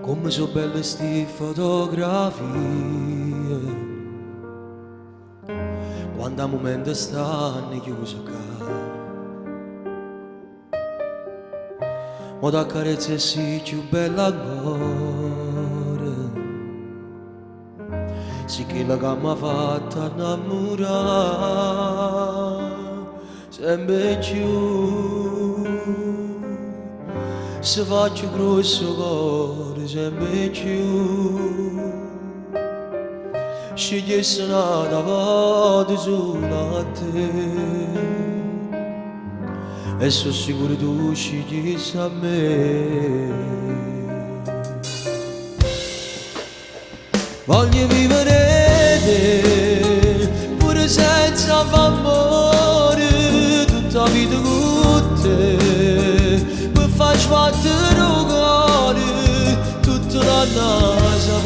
Come sono belle sti fotografie, quando a momento stanno chiuso qua. Ma da carezze sì più bella ancora, sì che la che mi ha fatta innamorare sempre più. Se faccio grosso cuore sempre più, scegliesse una volta sola a te, e sono sicuro tu scegliessi a me. Voglio vivere te, pure senza amore, tutta la vita con te. Faccio battere il cuore tutta la nasa,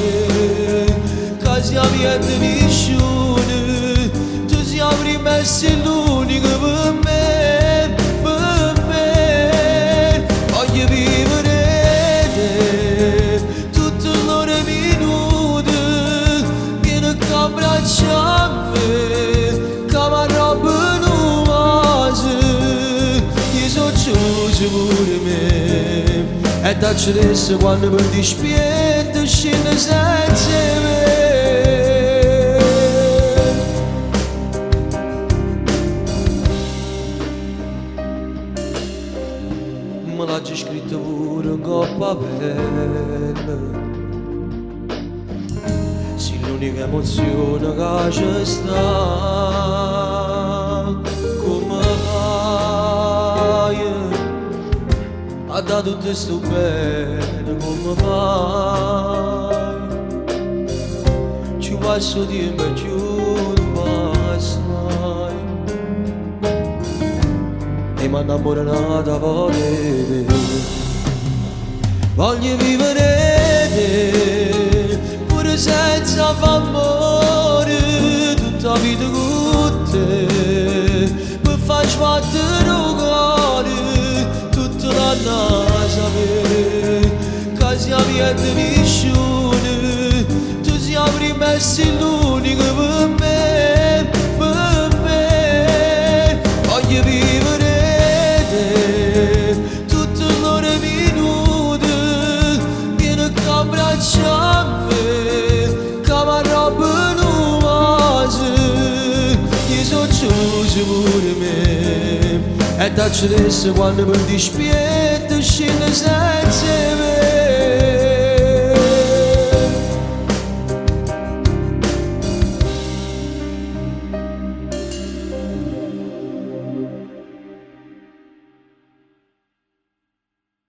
che siamo niente viscione, tu sei prima e sei l'unica per me, per me. Voglio vivere te, tutte le ore minute, vieni che abbraccia a me, che mi arrabbiano un vaso, io sono chiuso pure me. E dacci adesso quando per dispietto scende senza me. Me l'ha già scritto pure in coppa bella, sì, l'unica emozione che c'è sta. Come fai a da tutto sto bene, come fai? Ci passo tempo e più non passai, e mi innamoro nata volere. Voglio vivere te, pure senza amore, tutta la vita con te, per far sbattere il cuore la nasa, che siamo niente viscione, tu sei prima e sei l'unica per me, per me. Voglio vivere te, tutte le ore minute, vieni che abbraccia a me, che mi arrabbiano un vaso, io sono chiuso pure me. E dacci adesso quando per dispietto